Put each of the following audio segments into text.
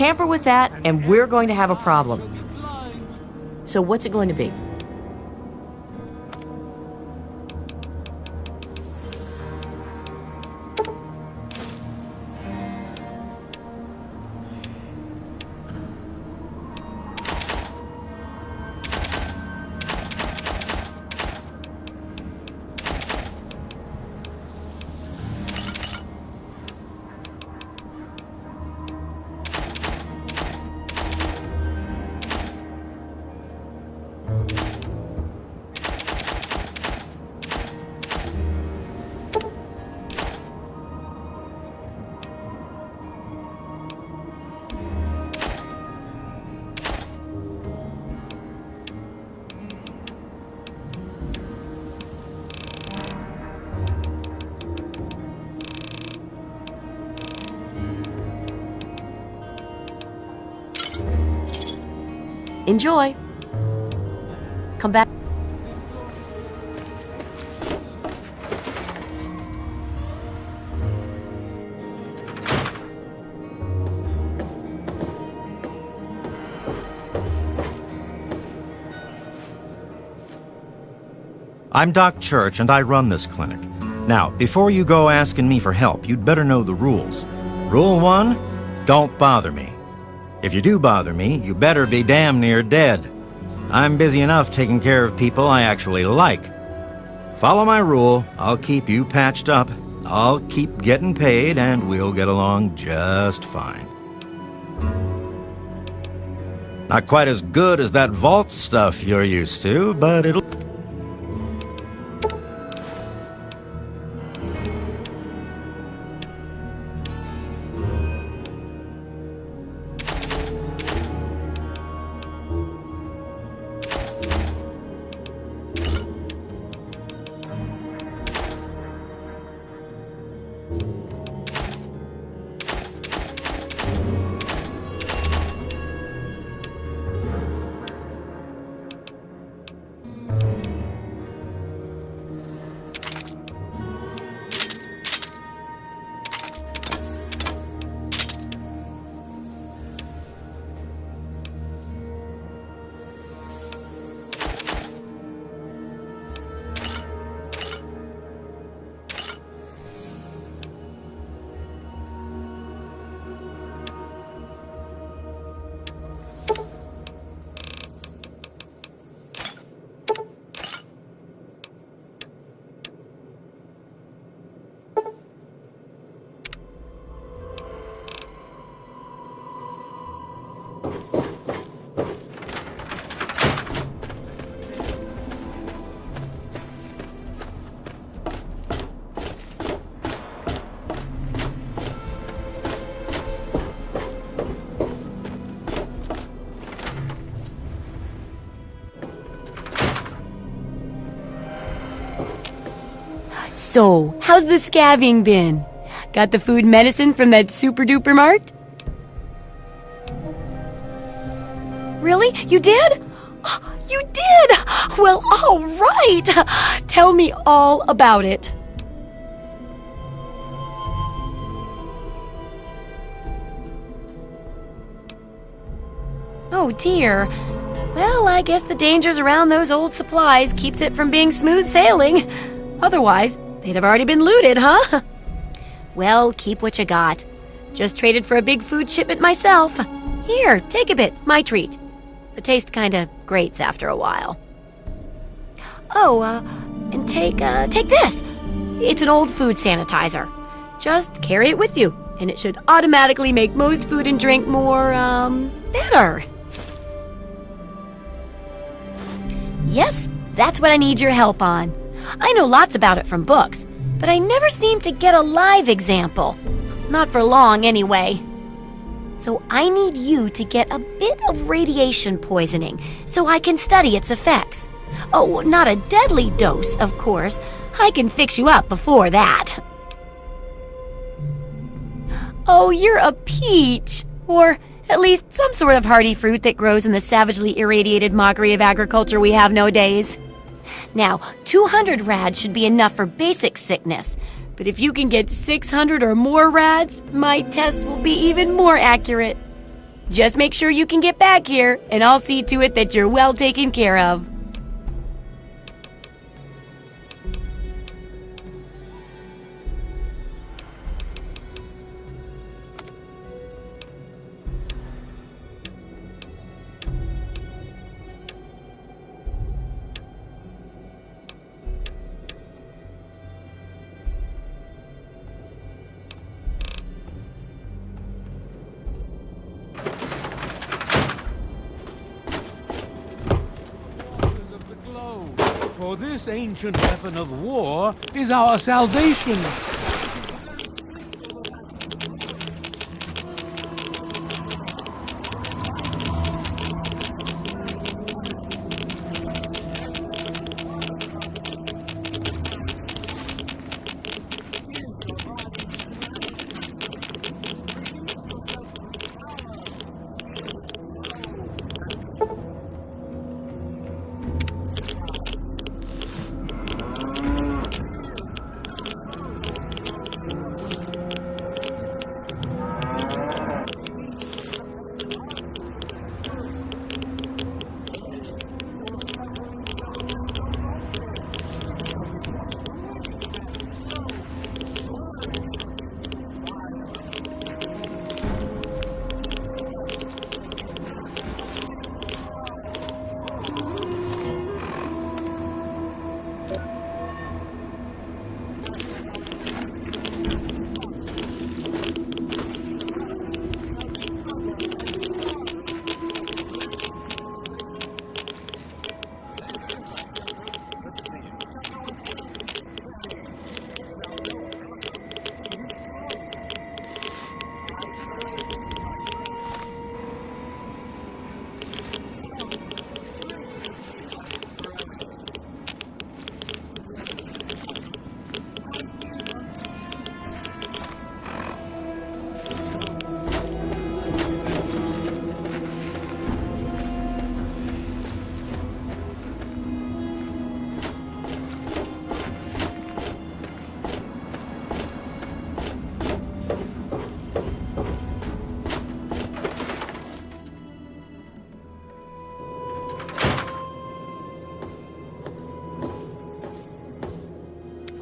tamper with that, and we're going to have a problem. So what's it going to be? Enjoy. Come back. I'm Doc Church, and I run this clinic. Now, before you go asking me for help, you'd better know the rules. Rule 1, don't bother me. If you do bother me, you better be damn near dead. I'm busy enough taking care of people I actually like. Follow my rule, I'll keep you patched up, I'll keep getting paid, and we'll get along just fine. Not quite as good as that vault stuff you're used to, but it'll... So, how's the scabbing been? Got the food medicine from that super-duper mart? Really? You did? You did! Well, all right! Tell me all about it. Oh, dear. Well, I guess the dangers around those old supplies keeps it from being smooth sailing. Otherwise, they'd have already been looted, huh? Well, keep what you got. Just traded for a big food shipment myself. Here, take a bit, my treat. The taste kinda grates after a while. Oh, and take this. It's an old food sanitizer. Just carry it with you, and it should automatically make most food and drink more, better. Yes, that's what I need your help on. I know lots about it from books, but I never seem to get a live example. Not for long, anyway. So I need you to get a bit of radiation poisoning so I can study its effects. Oh, not a deadly dose, of course. I can fix you up before that. Oh, you're a peach. Or at least some sort of hardy fruit that grows in the savagely irradiated mockery of agriculture we have nowadays. Now, 200 rads should be enough for basic sickness, but if you can get 600 or more rads, my test will be even more accurate. Just make sure you can get back here, and I'll see to it that you're well taken care of. For this ancient weapon of war is our salvation.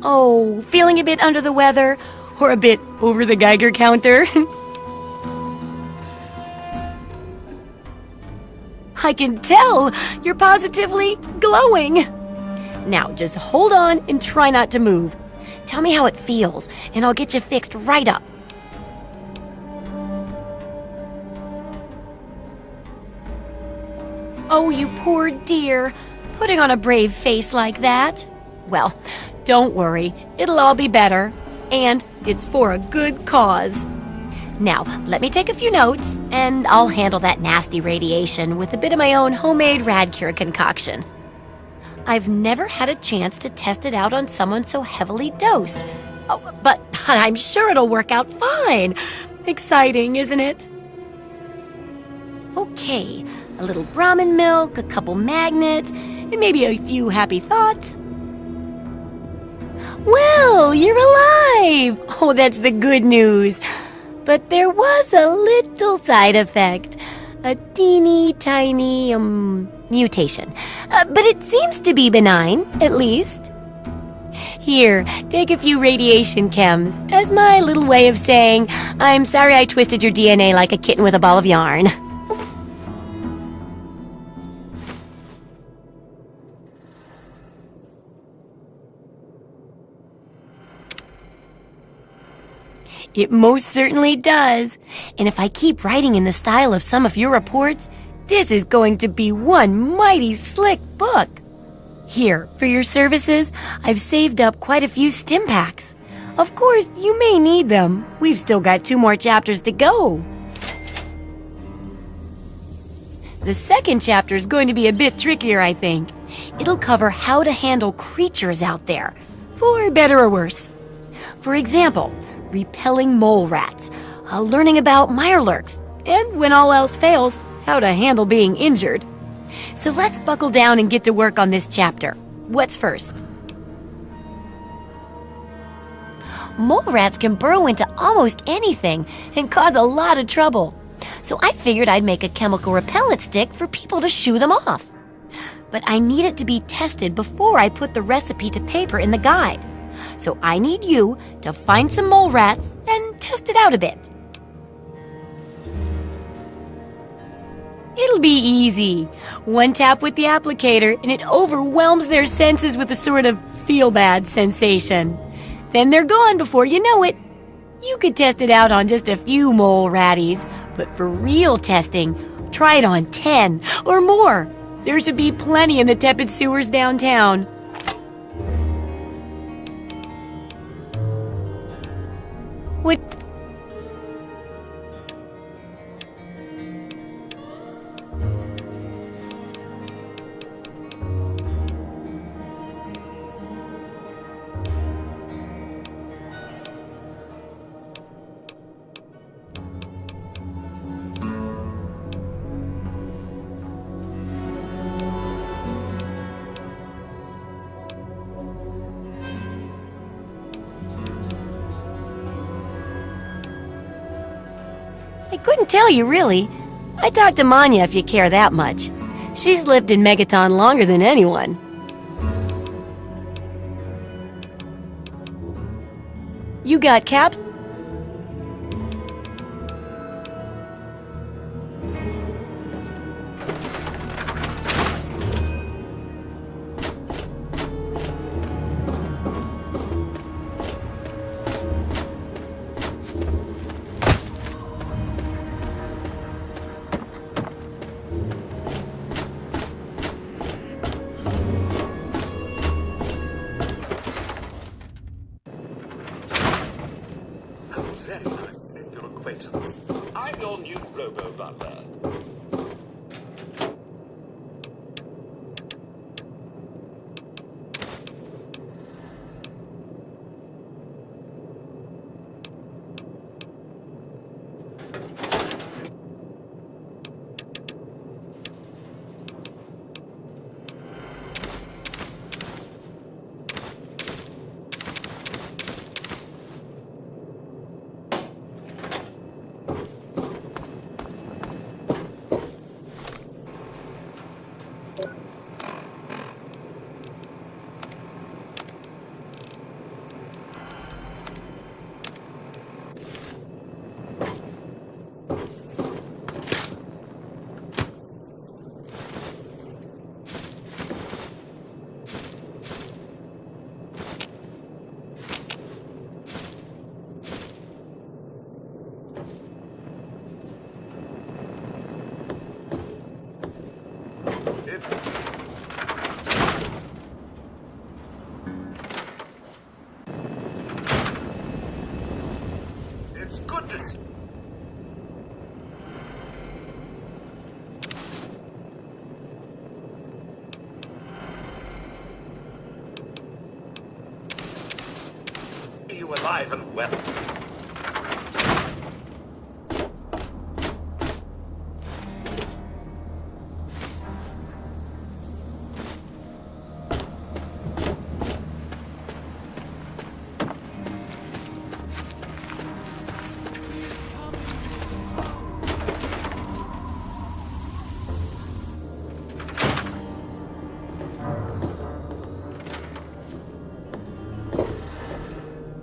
Oh, feeling a bit under the weather? Or a bit over the Geiger counter? I can tell! You're positively glowing! Now, just hold on and try not to move. Tell me how it feels, and I'll get you fixed right up. Oh, you poor dear. Putting on a brave face like that. Well, don't worry. It'll all be better. And it's for a good cause. Now, let me take a few notes, and I'll handle that nasty radiation with a bit of my own homemade Radcure concoction. I've never had a chance to test it out on someone so heavily dosed. Oh, but I'm sure it'll work out fine. Exciting, isn't it? Okay, a little Brahmin milk, a couple magnets, and maybe a few happy thoughts. Well, you're alive! Oh, that's the good news. But there was a little side effect. A teeny tiny, mutation. But it seems to be benign, at least. Here, take a few radiation chems as my little way of saying, I'm sorry I twisted your DNA like a kitten with a ball of yarn. It most certainly does. And if I keep writing in the style of some of your reports, this is going to be one mighty slick book. Here, for your services, I've saved up quite a few stim packs. Of course, you may need them. We've still got 2 more chapters to go. The second chapter is going to be a bit trickier, I think. It'll cover how to handle creatures out there, for better or worse. For example, repelling mole rats, learning about mirelurks, and when all else fails, how to handle being injured. So let's buckle down and get to work on this chapter. What's first? Mole rats can burrow into almost anything and cause a lot of trouble. so I figured I'd make a chemical repellent stick for people to shoo them off. But I need it to be tested before I put the recipe to paper in the guide. So I need you to find some mole rats and test it out a bit. It'll be easy. One tap with the applicator and it overwhelms their senses with a sort of feel-bad sensation. Then they're gone before you know it. You could test it out on just a few mole ratties, but for real testing, try it on 10 or more. There should be plenty in the tepid sewers downtown. What? I couldn't tell you, really. I talked to Manya if you care that much. She's lived in Megaton longer than anyone. You got caps? Very nice to make your acquaintance. I'm your new robo-butler. It's good to see. You alive and well.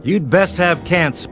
You'd best have cancer.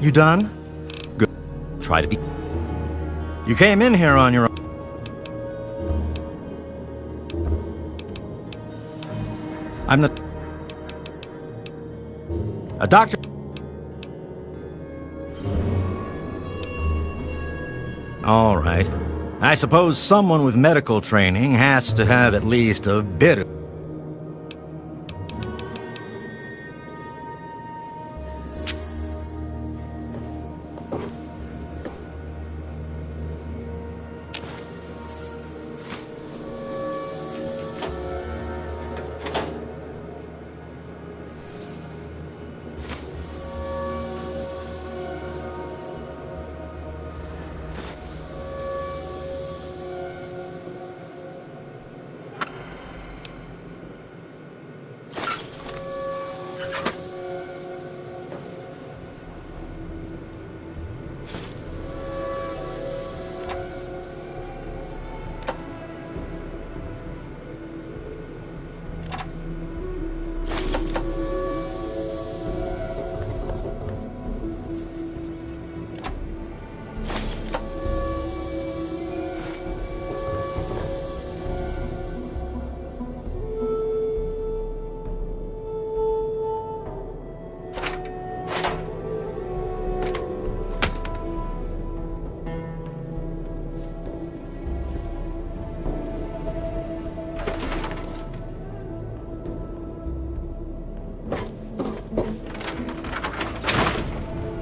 You done? Good. Try to be... You came in here on your own. I'm the... A doctor... All right. I suppose someone with medical training has to have at least a bit of...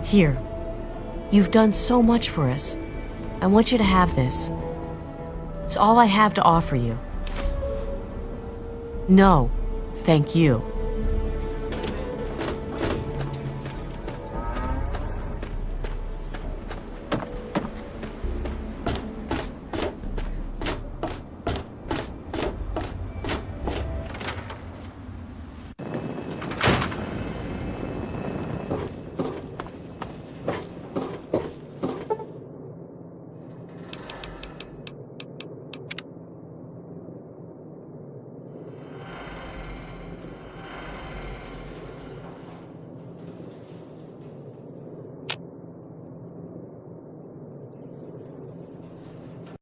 Here. You've done so much for us. I want you to have this. It's all I have to offer you. No, thank you.